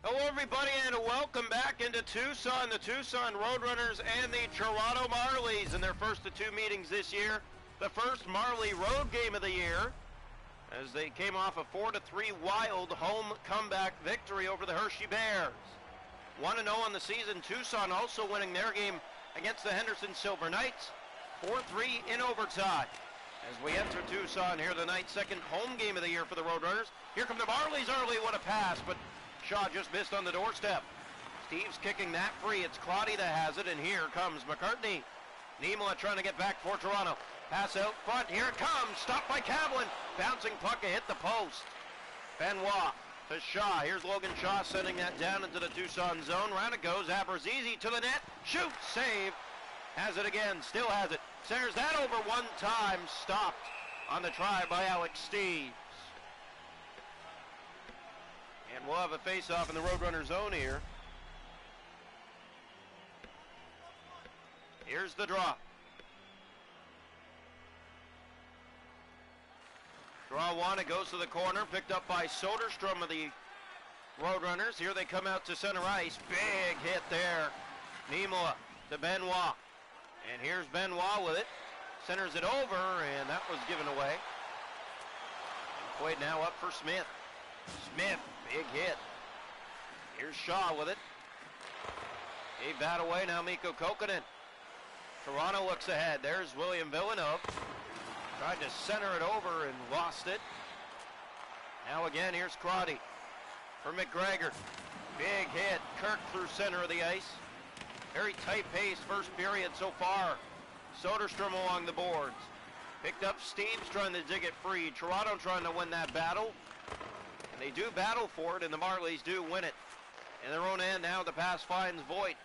Hello everybody and welcome back into Tucson, the Tucson Roadrunners and the Toronto Marlies in their first of two meetings this year. The first Marley road game of the year as they came off a 4-3 wild home comeback victory over the Hershey Bears. 1-0 on the season, Tucson also winning their game against the Henderson Silver Knights, 4-3 in overtime. As we enter Tucson here tonight, second home game of the year for the Roadrunners. Here come the Marlies early, what a pass, but Shaw just missed on the doorstep. Steve's kicking that free. It's Claudia that has it, and here comes McCartney. Nimola trying to get back for Toronto. Pass out front. Here it comes. Stopped by Cavlin. Bouncing puck. It hit the post. Benoit to Shaw. Here's Logan Shaw sending that down into the Tucson zone. Round it goes. Aberzizi to the net. Shoot. Save. Has it again. Still has it. Centers that over one time. Stopped on the try by Alex Steves. And we'll have a face-off in the Roadrunner zone here. Here's the draw. Draw one, it goes to the corner, picked up by Soderstrom of the Roadrunners. Here they come out to center ice. Big hit there. Nimola to Benoit. And here's Benoit with it. Centers it over, and that was given away. And Quaid now up for Smith. Smith, big hit. Here's Shaw with it. Gave that away, now Mikko Kokkonen. Toronto looks ahead. There's William Villeneuve. Tried to center it over and lost it. Now again, here's Crotty for McGregor. Big hit. Kirk through center of the ice. Very tight pace first period so far. Soderstrom along the boards. Picked up Steves trying to dig it free. Toronto trying to win that battle. And they do battle for it, and the Marlies do win it. In their own end now, the pass finds Voigt.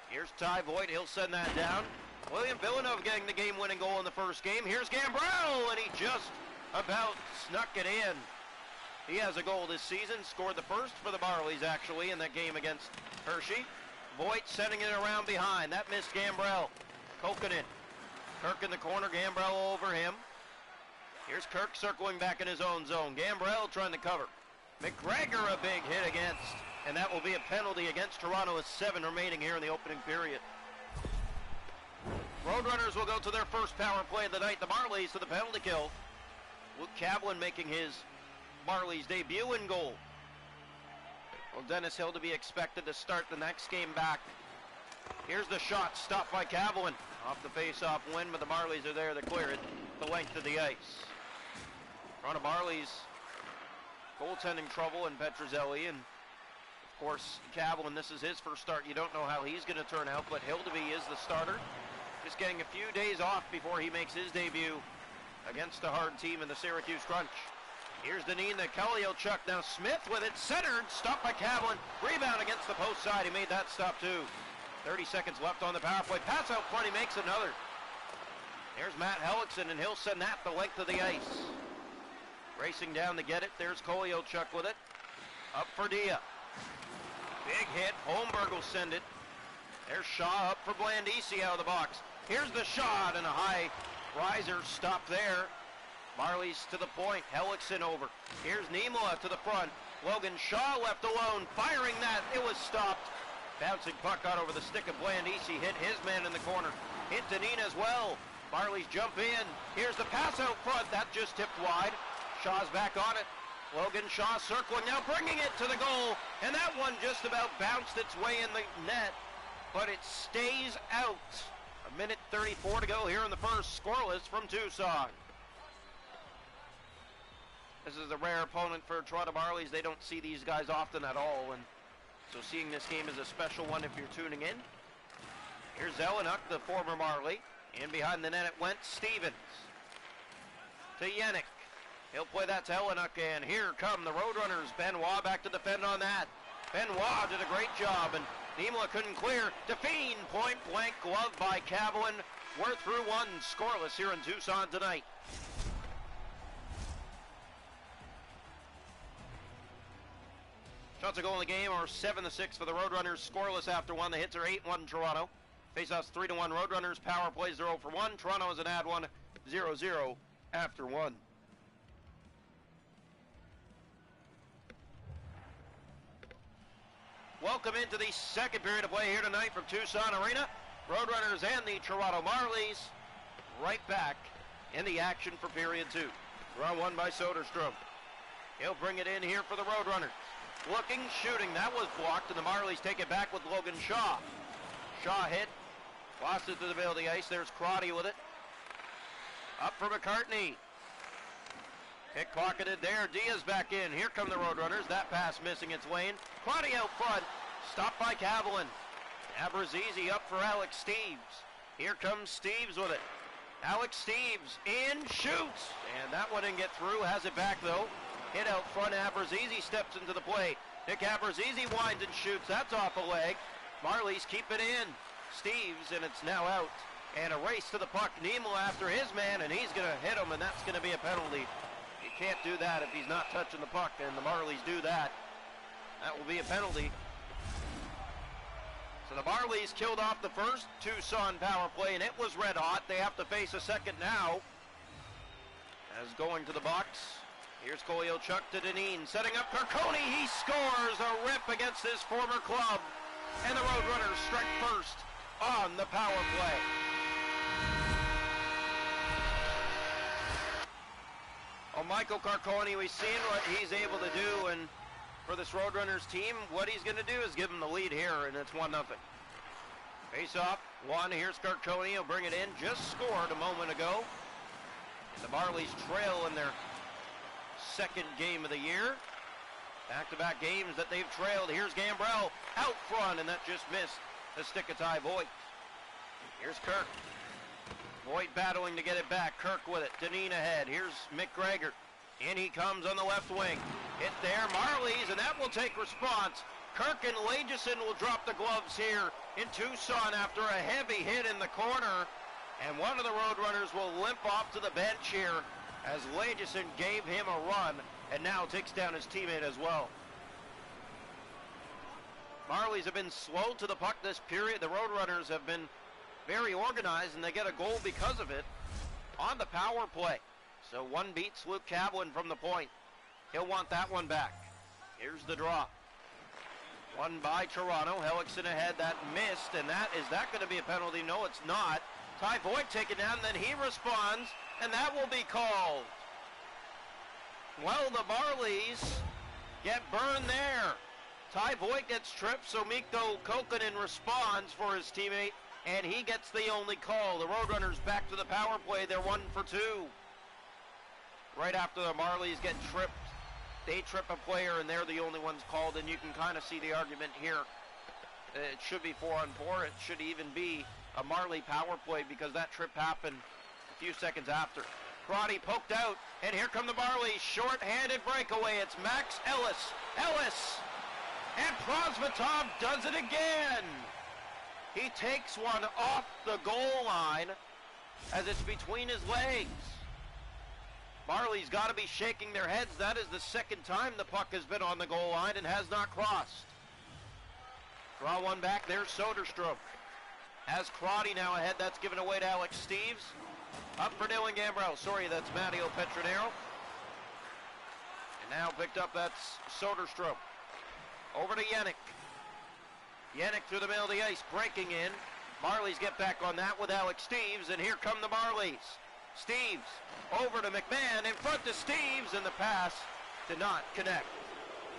Here's Ty Voigt, he'll send that down. William Villeneuve getting the game-winning goal in the first game. Here's Gambrell, and he just about snuck it in. He has a goal this season, scored the first for the Marlies, actually, in that game against Hershey. Voigt sending it around behind. That missed Gambrell. Kokkonen. Kirk in the corner, Gambrell over him. Here's Kirk circling back in his own zone. Gambrell trying to cover. McGregor a big hit against, and that will be a penalty against Toronto with 7 remaining here in the opening period. Roadrunners will go to their first power play of the night. The Marlies to the penalty kill. Luke Cavlin making his Marlies debut in goal. Well, Dennis Hill to be expected to start the next game back. Here's the shot, stopped by Cavlin. Off the face-off win, but the Marlies are there to clear it the length of the ice. Toronto Marlies goaltending trouble in Petrozelli, and of course Cavlin, this is his first start. You don't know how he's going to turn out, but Hildeby is the starter. Just getting a few days off before he makes his debut against a hard team in the Syracuse Crunch. Here's Deneen to Kaliachuk. Now Smith with it, centered, stopped by Cavlin. Rebound against the post side, he made that stop too. 30 seconds left on the power play. Pass out front, he makes another. There's Matt Hellickson, and he'll send that the length of the ice. Racing down to get it. There's Koliachuk with it. Up for Dia. Big hit. Holmberg will send it. There's Shaw up for Blandisi out of the box. Here's the shot, and a high riser stop there. Marlies to the point. Hellickson over. Here's Nimola to the front. Logan Shaw left alone. Firing that. It was stopped. Bouncing puck got over the stick of Blandisi. Hit his man in the corner. Hit Deneen as well. Marlies jump in. Here's the pass out front. That just tipped wide. Shaw's back on it. Logan Shaw circling now, bringing it to the goal. And that one just about bounced its way in the net, but it stays out. 1:34 to go here in the first. Scoreless from Tucson. This is a rare opponent for Toronto Marlies. They don't see these guys often at all, and so seeing this game is a special one if you're tuning in. Here's Zelenak, the former Marley. And behind the net it went. Stevens to Yannick. He'll play that to Zelenak, and here come the Roadrunners. Benoit back to defend on that. Benoit did a great job, and Nimola couldn't clear. Define, point blank, glove by Cavlin. We're through one, scoreless here in Tucson tonight. Shots a goal in the game are 7-6 for the Roadrunners, scoreless after one. The hits are 8-1 Toronto. Faceoffs 3-1 Roadrunners. Power plays 0 for 1. Toronto is an ad 1, 0-0 after one. Welcome into the second period of play here tonight from Tucson Arena. Roadrunners and the Toronto Marlies right back in the action for period 2. Run one by Soderstrom. He'll bring it in here for the Roadrunners. Looking, shooting, that was blocked, and the Marlies take it back with Logan Shaw. Shaw hit, lost it to the middle of the ice. There's Crotty with it. Up for McCartney. Pickpocketed there. Diaz back in. Here come the Roadrunners. That pass missing its lane. Crotty out front. Stopped by Cavalin. Abrazizi up for Alex Steeves. Here comes Steeves with it. Alex Steeves in, shoots. And that one didn't get through. Has it back though. Hit out front. Abrazizi steps into the play. Nick Abrazizi winds and shoots. That's off a leg. Marlies keep it in. Steeves, and it's now out. And a race to the puck. Niemel after his man, and he's going to hit him, and that's going to be a penalty. You can't do that if he's not touching the puck, and the Marlies do that. That will be a penalty. So the Marlies killed off the first Tucson power play, and it was red hot. They have to face a second now. As going to the box, here's Kolyachuk to Deneen, setting up Carcone. He scores a rip against his former club, and the Roadrunners strike first on the power play. Oh, Michael Carcone, we've seen what he's able to do, and for this Roadrunners team, what he's going to do is give them the lead here, and it's 1-0. Face off, one, here's Carcone, he'll bring it in, just scored a moment ago. The Marlies trail in their second game of the year. Back-to-back games that they've trailed. Here's Gambrell out front, and that just missed the stick of Ty Voigt. Here's Kirk. Voigt battling to get it back. Kirk with it. Deneen ahead. Here's McGregor. In he comes on the left wing. Hit there. Marlies, and that will take response. Kirk and Lageson will drop the gloves here in Tucson after a heavy hit in the corner. And one of the Roadrunners will limp off to the bench here as Lageson gave him a run and now takes down his teammate as well. Marlies have been slow to the puck this period. The Roadrunners have been very organized, and they get a goal because of it on the power play. So one beats Luke Cavalin from the point. He'll want that one back. Here's the draw. One by Toronto. Hellickson ahead. That missed, and is that going to be a penalty? No, it's not. Ty Voigt taken down, then he responds, and that will be called. Well, the Marlies get burned there. Ty Voigt gets tripped, so Mikko Kokkonen responds for his teammate, and he gets the only call. The Roadrunners back to the power play. They're 1 for 2. Right after the Marlies get tripped, they trip a player, and they're the only ones called, and you can kind of see the argument here. It should be 4-on-4. It should even be a Marley power play because that trip happened a few seconds after. Crotty poked out, and here come the Marlies. Short-handed breakaway. It's Max Ellis. Ellis! And Prosvetov does it again. He takes one off the goal line as it's between his legs. Marley's got to be shaking their heads. That is the second time the puck has been on the goal line and has not crossed. Draw one back. There's Soderstrom. Has Crotty now ahead. That's given away to Alex Steeves. Up for Dylan Gambrell. Sorry, that's Matteo Petronero. And now picked up, that's Soderstrom. Over to Yannick. Yannick through the middle of the ice, breaking in. Marlies get back on that with Alex Steeves, and here come the Marlies. Steeves over to McMahon, in front to Steeves, and the pass did not connect.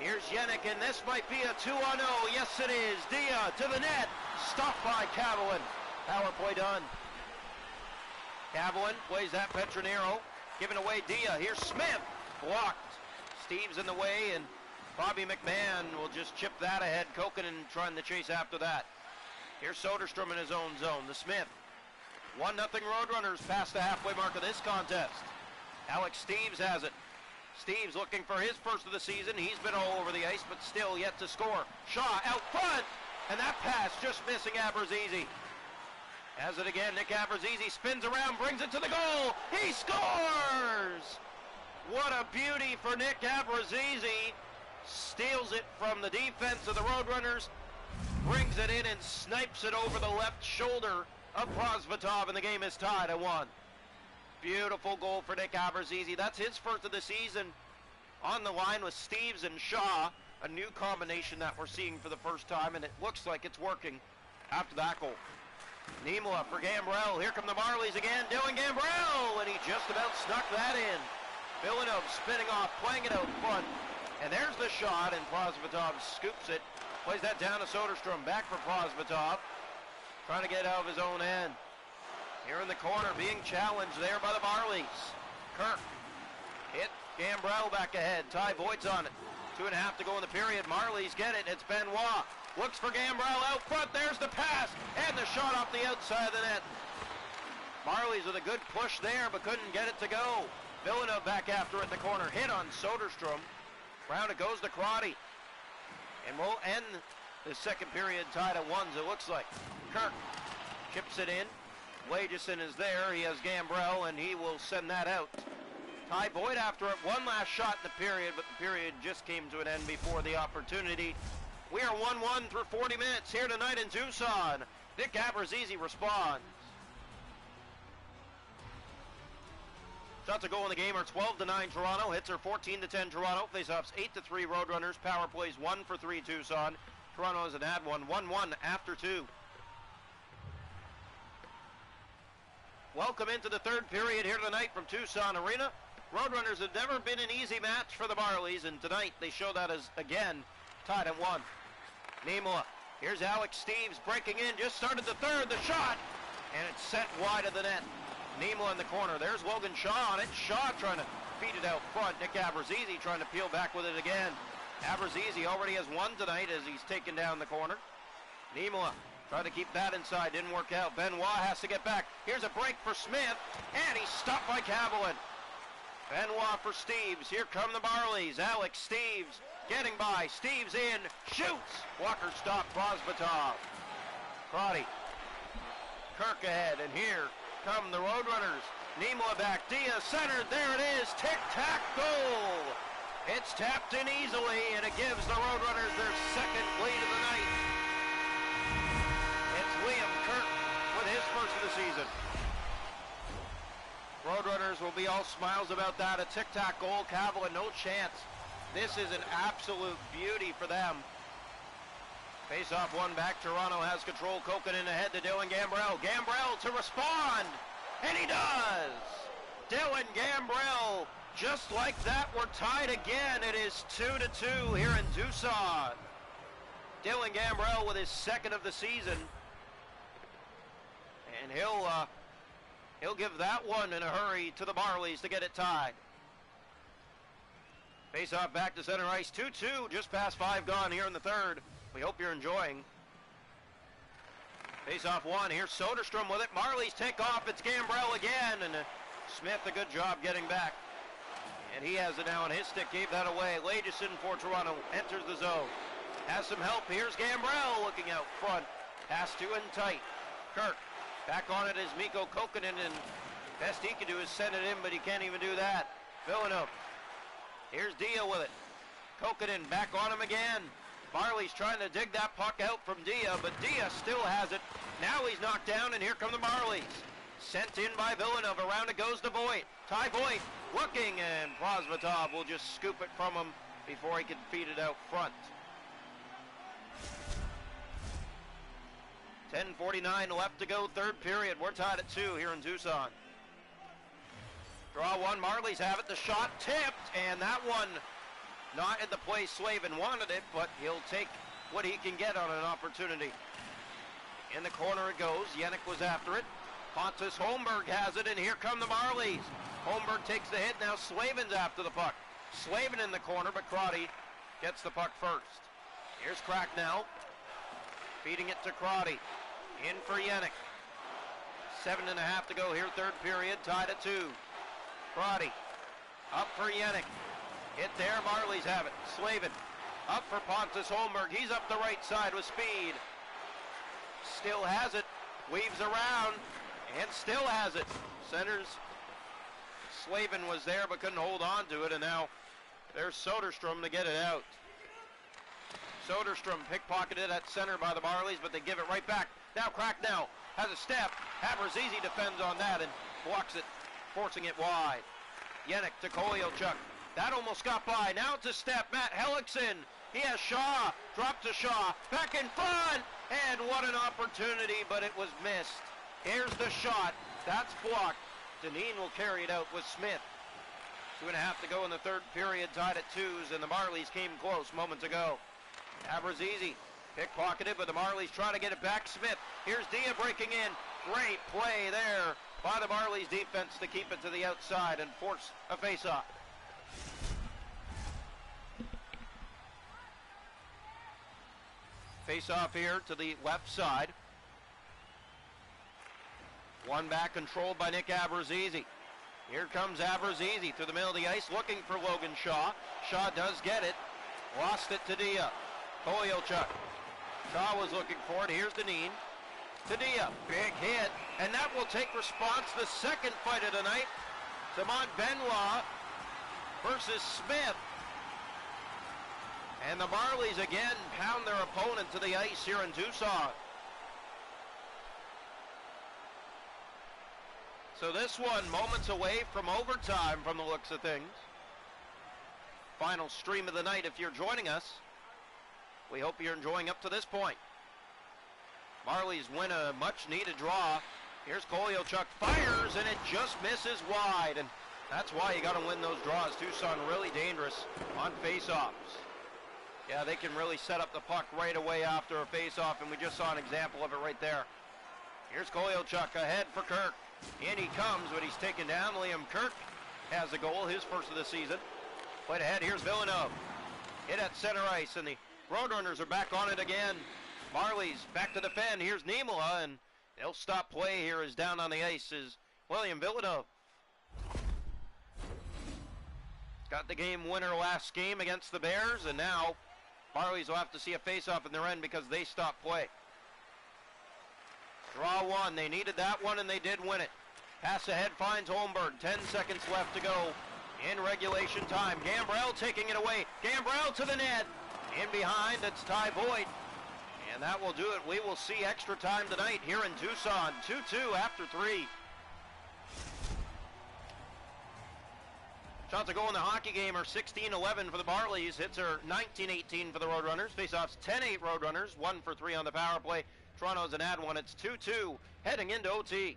Here's Yannick, and this might be a 2-on-0. Yes, it is. Dia to the net. Stopped by Cavalin. Power play done. Cavalin plays that Petronero. Giving away Dia. Here's Smith. Blocked. Steeves in the way, and Bobby McMahon will just chip that ahead. Kokkonen trying to chase after that. Here's Soderstrom in his own zone. The Smith. 1-0 Roadrunners past the halfway mark of this contest. Alex Steeves has it. Steeves looking for his first of the season. He's been all over the ice, but still yet to score. Shaw out front, and that pass just missing Abrazizi. Has it again. Nick Abrazizi spins around, brings it to the goal. He scores! What a beauty for Nick Abrazizi. Steals it from the defense of the Roadrunners, brings it in and snipes it over the left shoulder of Prosvetov, and the game is tied at 1. Beautiful goal for Nick Abrazizi. That's his first of the season on the line with Steeves and Shaw. a new combination that we're seeing for the first time, and it looks like it's working after that goal. Niemela for Gambrell. Here come the Marlies again. Dylan Gambrell, and he just about snuck that in. Villeneuve spinning off, playing it out front. And there's the shot, and Prosvetov scoops it. Plays that down to Soderstrom. Back for Prosvetov. Trying to get out of his own end. Here in the corner, being challenged there by the Marlies. Kirk hit Gambrell back ahead. Ty Voigt's on it. 2.5 to go in the period. Marlies get it. It's Benoit. Looks for Gambrell out front. There's the pass. And the shot off the outside of the net. Marlies with a good push there, but couldn't get it to go. Villeneuve back after it in the corner. Hit on Soderstrom. Round it goes to Crotty. And we'll end the second period tied at 1, it looks like. Kirk chips it in. Lageson is there. He has Gambrell, and he will send that out. Ty Voigt after it. One last shot in the period, but the period just came to an end before the opportunity. We are 1-1 through 40 minutes here tonight in Tucson. Nick Abruzzese responds. Shots a goal in the game are 12-9 Toronto. Hits are 14-10 Toronto. Faceoffs 8-3 Roadrunners. Power plays 1 for 3 Tucson. Toronto has an ad one. 1-1 after 2. Welcome into the third period here tonight from Tucson Arena. Roadrunners have never been an easy match for the Marlies, and tonight they show that as, again, tied at 1. Niemela. Here's Alex Steeves breaking in. Just started the third. The shot. And it's sent wide of the net. Niemela in the corner. There's Logan Shaw on it. Shaw trying to feed it out front. Nick Abruzzese trying to peel back with it again. Abruzzese already has one tonight as he's taken down the corner. Niemela tried to keep that inside. Didn't work out. Benoit has to get back. Here's a break for Smith. And he's stopped by Cavillon. Benoit for Steeves. Here come the Marlies. Alex Steeves getting by. Steeves in. Shoots. Walker stopped. Prosvetov. Crotty. Kirk ahead. And here come the Roadrunners. Niemela back. Diaz centered. There it is. Tic-tac goal. It's tapped in easily, and it gives the Roadrunners their second lead of the night. It's Liam Kirk with his first of the season. Roadrunners will be all smiles about that. A tic-tac goal. Cavillon, no chance. This is an absolute beauty for them. Face-off one back. Toronto has control. Kokkonen ahead to Dylan Gambrell. Gambrell to respond. And he does. Dylan Gambrell. Just like that, we're tied again. It is 2-2 here in Tucson. Dylan Gambrell with his second of the season. And he'll give that one in a hurry to the Marlies to get it tied. Face-off back to center ice. 2-2. Just past 5 gone here in the third. We hope you're enjoying. Face-off one. Here's Soderstrom with it. Marlies take off. It's Gambrell again. And Smith, a good job getting back. And he has it now on his stick. Gave that away. Lageson for Toronto. Enters the zone. Has some help. Here's Gambrell looking out front. Pass to and tight. Kirk. Back on it is Mikko Kokkonen. And best he can do is send it in, but he can't even do that. Villeneuve. Here's Dia with it. Kokkonen back on him again. Marlies trying to dig that puck out from Dia, but Dia still has it. Now he's knocked down, and here come the Marlies. Sent in by Villeneuve. Around it goes to Voigt. Ty Voigt looking, and Prosvetov will just scoop it from him before he can feed it out front. 10:49 left to go, third period. We're tied at 2 here in Tucson. Draw one. Marlies have it. The shot tipped, and that one not in the place Slavin wanted it, but he'll take what he can get on an opportunity. In the corner it goes. Yannick was after it. Pontus Holmberg has it, and here come the Marlies. Holmberg takes the hit. Now Slavin's after the puck. Slavin in the corner, but Crotty gets the puck first. Here's Cracknell. Feeding it to Crotty. In for Yannick. 7.5 to go here, third period. Tied at 2. Crotty. Up for Yannick. Hit there, Marlies have it. Slavin up for Pontus Holmberg. He's up the right side with speed. Still has it. Weaves around and still has it. Centers. Slavin was there but couldn't hold on to it, and now there's Soderstrom to get it out. Soderstrom pickpocketed at center by the Marlies, but they give it right back. Now Cracknell has a step. Abruzzese defends on that and blocks it, forcing it wide. Yannick to Kolyachuk. That almost got by. Now it's a step. Matt Hellickson He has Shaw. Drop to Shaw. Back in front. And what an opportunity, but it was missed. Here's the shot. That's blocked. Deneen will carry it out with Smith. 2.5 to go in the third period, tied at 2s, and the Marlies came close moments ago. Abrazizi pickpocketed, but the Marlies trying to get it back. Smith. Here's Dia breaking in. Great play there by the Marlies defense to keep it to the outside and force a face-off. Face-off here to the left side. One back controlled by Nick Abrazizi. Here comes Abrazizi through the middle of the ice looking for Logan Shaw. Shaw does get it. Lost it to Dia. Kolyachuk. Shaw was looking for it. Here's Deneen. To Dia. Big hit. And that will take response. The second fight of the night. Damont Benoit versus Smith. And the Marlies again pound their opponent to the ice here in Tucson. So this one moments away from overtime from the looks of things. Final stream of the night if you're joining us. We hope you're enjoying up to this point. Marlies win a much needed draw. Here's Kolyachuk, fires, and it just misses wide. And that's why you got to win those draws. Tucson really dangerous on face-offs. Yeah, they can really set up the puck right away after a face-off, and we just saw an example of it right there. Here's Kolyachuk ahead for Kirk. In he comes, but he's taken down. Liam Kirk has a goal, his first of the season. Played ahead, here's Villeneuve. Hit at center ice, and the Roadrunners are back on it again. Marlies back to defend. Here's Niemela, and they'll stop play here as down on the ice is William Villeneuve. Got the game winner last game against the Bears, and now Marlies will have to see a face-off in their end because they stopped play. Draw one. They needed that one, and they did win it. Pass ahead finds Holmberg. 10 seconds left to go in regulation time. Gambrell taking it away. Gambrell to the net. In behind, it's Ty Boyd. And that will do it. We will see extra time tonight here in Tucson. 2-2 after 3. Shots a goal in the hockey game are 16-11 for the Marlies. Hits are 19-18 for the Roadrunners. Faceoffs 10-8 Roadrunners. 1 for 3 on the power play. Toronto's an ad one. It's 2-2 heading into OT.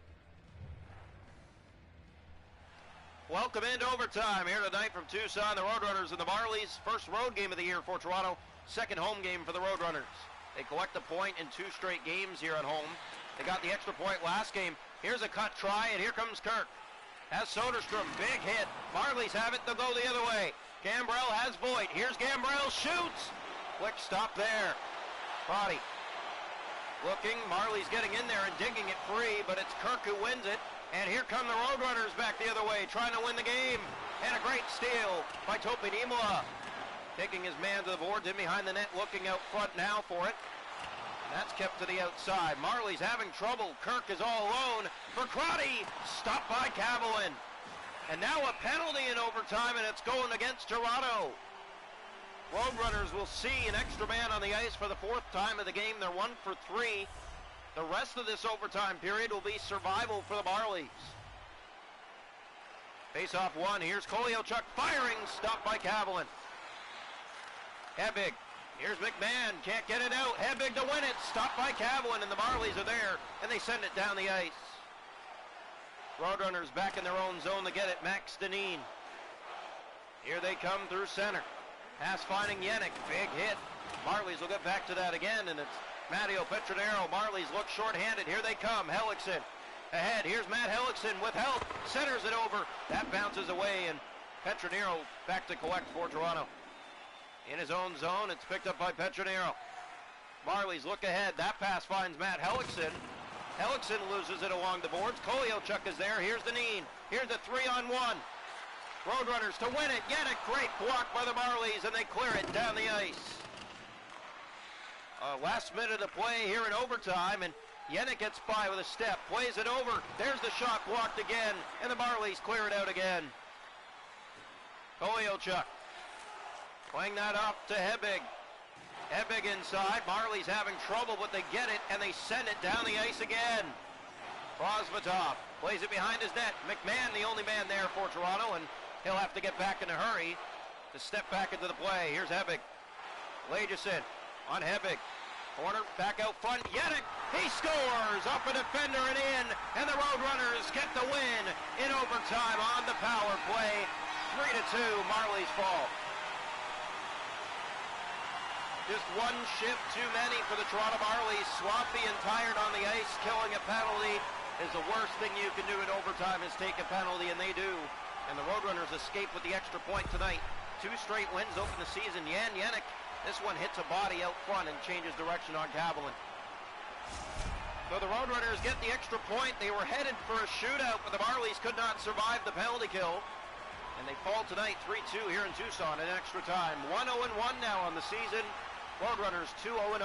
Welcome into overtime here tonight from Tucson. The Roadrunners and the Marlies. First road game of the year for Toronto. Second home game for the Roadrunners. They collect a point in 2 straight games here at home. They got the extra point last game. Here's a cut try, and here comes Kirk. Has Soderstrom, big hit. Marlies have it, they'll go the other way. Gambrell has Voigt. Here's Gambrell, shoots. Quick stop there. Crotty looking, Marlies getting in there and digging it free, but it's Kirk who wins it. And here come the Roadrunners back the other way, trying to win the game. And a great steal by Topi Niemela. Taking his man to the boards, in behind the net, looking out front now for it. That's kept to the outside. Marlies having trouble. Kirk is all alone for Crotty. Stopped by Cavalin. And now a penalty in overtime, and it's going against Toronto. Roadrunners will see an extra man on the ice for the 4th time of the game. They're 1 for 3. The rest of this overtime period will be survival for the Marlies. Face-off one. Here's Kolyachuk firing. Stopped by Cavalin. Hebig. Here's McMahon, can't get it out. Hebig to win it, stopped by Cavalin, and the Marlies are there, and they send it down the ice. Roadrunners back in their own zone to get it. Max Deneen. Here they come through center. Pass finding Yannick, big hit. Marlies will get back to that again, and it's Matteo Petronero. Marlies look short-handed. Here they come. Hellickson ahead. Here's Matt Hellickson with help. Centers it over. That bounces away, and Petronero back to collect for Toronto. In his own zone, it's picked up by Petronero. Marlies look ahead. That pass finds Matt Hellickson. Hellickson loses it along the boards. Kolyachuk is there. Here's Deneen. Here's the 3-on-1. Roadrunners to win it. Get a great block by the Marlies, and they clear it down the ice. Last minute of play here in overtime, and Yannick gets by with a step. Plays it over. There's the shot blocked again, and the Marlies clear it out again. Kolyachuk. Playing that up to Hebig. Hebig inside. Marlies having trouble, but they get it, and they send it down the ice again. Rosvatov plays it behind his net. McMahon, the only man there for Toronto, and he'll have to get back in a hurry to step back into the play. Here's Hebig. Lageson on Hebig. Corner, back out front, Yannick, he scores! Up a defender and in, and the Roadrunners get the win in overtime on the power play. 3-2, Marlies fall. Just one shift too many for the Toronto Marlies. Sloppy and tired on the ice, killing a penalty is the worst thing you can do in overtime is take a penalty, and they do. And the Roadrunners escape with the extra point tonight. 2 straight wins open the season. Yannick, this one hits a body out front and changes direction on Cavalin. So the Roadrunners get the extra point. They were headed for a shootout, but the Marlies could not survive the penalty kill. And they fall tonight 3-2 here in Tucson in extra time. 1-0-1 now on the season. Roadrunners 2-0-0.